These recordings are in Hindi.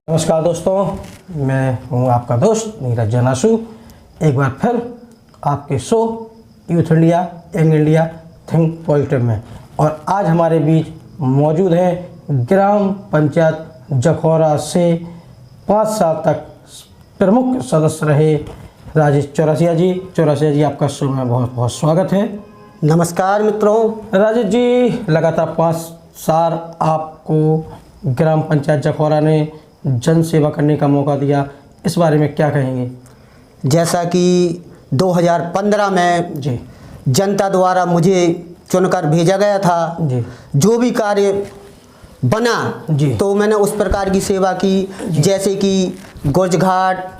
नमस्कार दोस्तों, मैं हूं आपका दोस्त नीरज जनासु। एक बार फिर आपके show youth India young India think positive में, और आज हमारे बीच मौजूद हैं ग्राम पंचायत जखौरा से 5 साल तक प्रमुख सदस्य रहे राजेश चौरसिया जी। चौरसिया जी, आपका शो में बहुत बहुत स्वागत है। नमस्कार मित्रों। राजेश जी, लगातार 5 साल आपको ग्राम पंचायत जखौरा ने जन सेवा करने का मौका दिया, इस बारे में क्या कहेंगे? जैसा कि 2015 में जी जनता द्वारा मुझे चुनकर भेजा गया था, जी जो भी कार्य बना जी तो मैंने उस प्रकार की सेवा की। जैसे कि गुर्ज घाट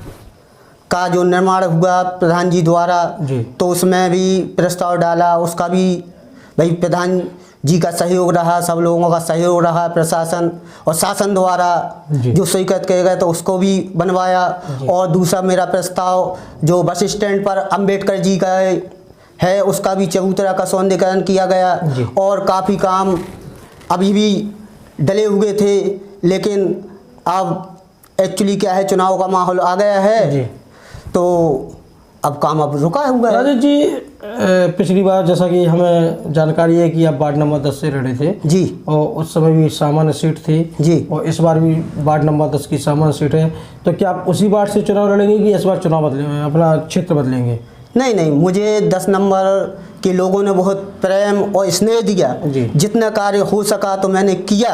का जो निर्माण हुआ प्रधान जी द्वारा, जी तो उसमें भी प्रस्ताव डाला, उसका भी भाई प्रधान जी का सहयोग रहा, सब लोगों का सहयोग रहा, प्रशासन और शासन द्वारा जो स्वीकृत किए गए तो उसको भी बनवाया। और दूसरा मेरा प्रस्ताव जो बस स्टैंड पर अंबेडकर जी का है उसका भी चबूतरा का सौंदर्यीकरण किया गया। और काफ़ी काम अभी भी डले हुए थे, लेकिन अब एक्चुअली क्या है, चुनाव का माहौल आ गया है तो अब काम अब रुका हुआ है। राजेश जी, पिछली बार जैसा कि हमें जानकारी है कि आप वार्ड नंबर 10 से लड़े थे जी, और उस समय भी सामान्य सीट थी जी, और इस बार भी वार्ड नंबर 10 की सामान्य सीट है, तो क्या आप उसी वार्ड से चुनाव लड़ेंगे कि इस बार चुनाव बदलेंगे, अपना क्षेत्र बदलेंगे? नहीं नहीं, मुझे 10 नंबर के लोगों ने बहुत प्रेम और स्नेह दिया। जितना कार्य हो सका तो मैंने किया।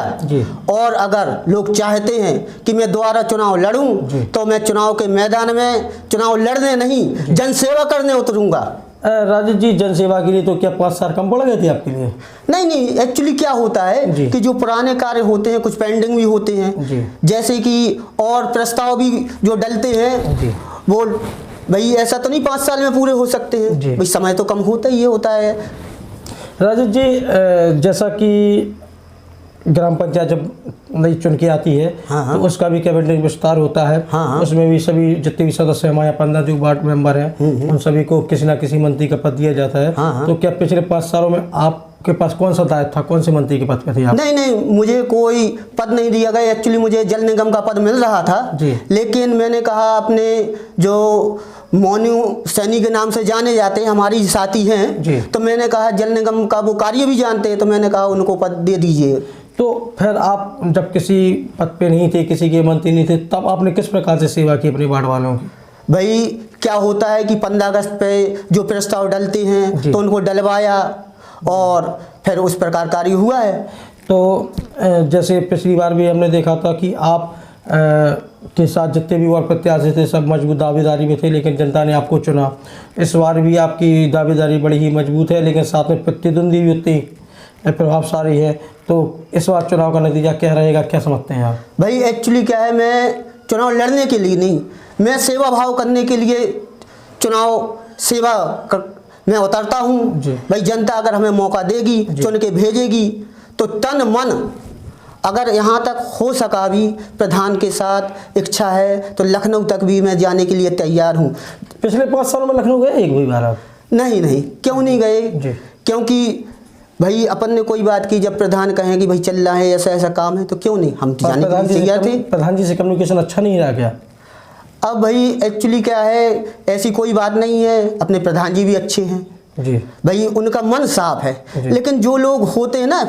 और अगर लोग चाहते हैं कि मैं दोबारा चुनाव लड़ूं तो मैं चुनाव के मैदान में चुनाव लड़ने नहीं, जनसेवा करने उतरूंगा। राजेश जी, जनसेवा के लिए तो क्या 5 साल कम पड़ गए थे आपके लिए? नहीं नहीं, एक्चुअली क्या होता है कि जो पुराने कार्य होते हैं कुछ पेंडिंग भी होते हैं, जैसे कि और प्रस्ताव भी जो डलते हैं वो भाई ऐसा तो नहीं 5 साल में पूरे हो सकते हैं, भाई समय तो कम होता ही होता है। राजेश जी, जैसा कि ग्राम पंचायत जब नई चुन के आती है तो उसका भी कैबिनेट विस्तार होता है। उसमें भी सभी जितने भी सदस्य हमारे 15 जो वार्ड मेंबर हैं उन सभी को किसी न किसी मंत्री का पद दिया जाता है। तो क्या पिछले 5 सालों में आपके पास कौन सा दायित्व था, कौन से मंत्री के पद पे थे आप? नहीं नहीं, मुझे कोई पद नहीं दिया गया। एक्चुअली मुझे जल निगम का पद मिल रहा था, लेकिन मैंने कहा अपने जो मोनू सैनी के नाम से जाने जाते हैं, हमारी साथी हैं, तो मैंने कहा जल निगम का वो कार्य भी जानते हैं, तो मैंने कहा उनको पद दे दीजिए। तो फिर आप जब किसी पद पे नहीं थे, किसी के मंत्री नहीं थे, तब आपने किस प्रकार से सेवा की अपने वार्ड वालों की? भाई क्या होता है कि 15 अगस्त पे जो प्रस्ताव डलते हैं तो उनको डलवाया और फिर उस प्रकार कार्य हुआ है। तो जैसे पिछली बार भी हमने देखा था कि आप के साथ जितने भी और प्रत्याशी थे सब मजबूत दावेदारी में थे, लेकिन जनता ने आपको चुना। इस बार भी आपकी दावेदारी बड़ी ही मजबूत है, लेकिन साथ में प्रतिद्वंदी भी उतनी प्रभावशाली है। तो इस बार चुनाव का नतीजा क्या रहेगा, क्या समझते हैं आप? भाई एक्चुअली क्या है, मैं चुनाव लड़ने के लिए नहीं, मैं सेवा भाव करने के लिए चुनाव सेवा मैं उतरता हूँ। भाई जनता अगर हमें मौका देगी, चुन के भेजेगी, तो तन मन अगर यहाँ तक हो सका भी प्रधान के साथ इच्छा है तो लखनऊ तक भी मैं जाने के लिए तैयार हूँ। पिछले 5 सालों में लखनऊ गए एक भी बार आप? नहीं नहीं, क्यों नहीं गए? क्योंकि भाई अपन ने कोई बात की, जब प्रधान कहें कि भाई चल रहा है ऐसा ऐसा काम है तो क्यों नहीं, हम जाने के लिए तैयार थे। प्रधान जी से कम्युनिकेशन अच्छा नहीं रहा क्या? अब भाई एक्चुअली क्या है, ऐसी कोई बात नहीं है, अपने प्रधान जी भी अच्छे हैं भाई, उनका मन साफ है। लेकिन जो लोग होते हैं ना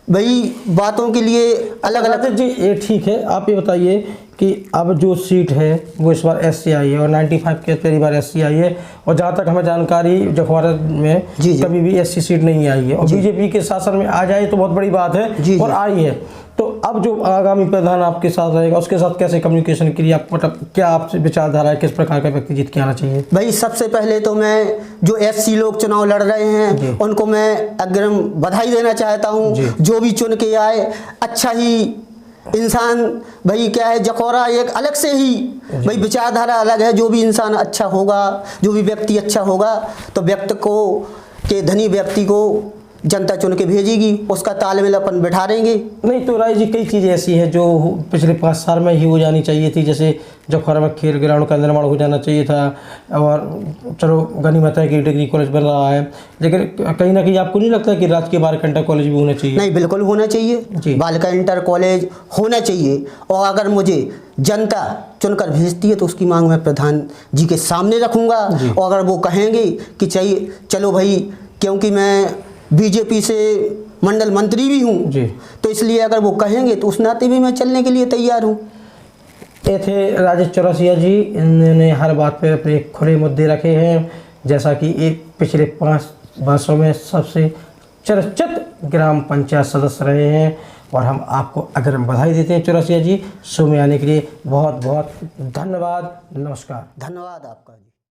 भाई बातों के लिए अलग अलग। जी ये ठीक है, आप ये बताइए कि अब जो सीट है वो इस बार SC आई है और 95 के पहली बार SC आई है, और जहाँ तक हमें जानकारी जखौरा में कभी भी SC सीट नहीं आई है, और बीजेपी के शासन में आ जाए तो बहुत बड़ी बात है और आई है। तो अब जो आगामी प्रधान आपके साथ रहेगा उसके साथ कैसे कम्युनिकेशन के लिए आप मतलब क्या आपसे विचारधारा है, किस प्रकार का व्यक्ति जीत के आना चाहिए? भाई सबसे पहले तो मैं जो SC लोग चुनाव लड़ रहे हैं उनको मैं अग्रिम बधाई देना चाहता हूँ। जो भी चुन के आए अच्छा ही इंसान, भाई क्या है जखौरा एक अलग से ही भाई विचारधारा अलग है। जो भी इंसान अच्छा होगा, जो भी व्यक्ति अच्छा होगा तो व्यक्ति को के धनी व्यक्ति को जनता चुन के भेजेगी, उसका तालमेल अपन बिठा देंगे। नहीं तो राय जी, कई चीज़ें ऐसी है जो पिछले 5 साल में ही हो जानी चाहिए थी, जैसे जखौरा में खेल ग्राउंड का निर्माण हो जाना चाहिए था, और चलो गनीमत है कि डिग्री कॉलेज बन रहा है, लेकिन कहीं ना कहीं आपको नहीं लगता कि राजकीय बालिका इंटर कॉलेज भी होना चाहिए? नहीं, बिल्कुल होना चाहिए, बालिका इंटर कॉलेज होना चाहिए। और अगर मुझे जनता चुनकर भेजती है तो उसकी मांग मैं प्रधान जी के सामने रखूँगा। और अगर वो कहेंगे कि चाहिए, चलो भाई, क्योंकि मैं बीजेपी से मंडल मंत्री भी हूँ, तो इसलिए अगर वो कहेंगे तो उस नाते भी मैं चलने के लिए तैयार हूँ। ये थे राजेश चौरसिया जी। इन्होंने हर बात पे अपने खुले मुद्दे रखे हैं, जैसा कि एक पिछले 5 वर्षों में सबसे चर्चित ग्राम पंचायत सदस्य रहे हैं। और हम आपको अगर बधाई देते हैं चौरसिया जी, शो में आने के लिए बहुत बहुत धन्यवाद। नमस्कार। धन्यवाद आपका जी।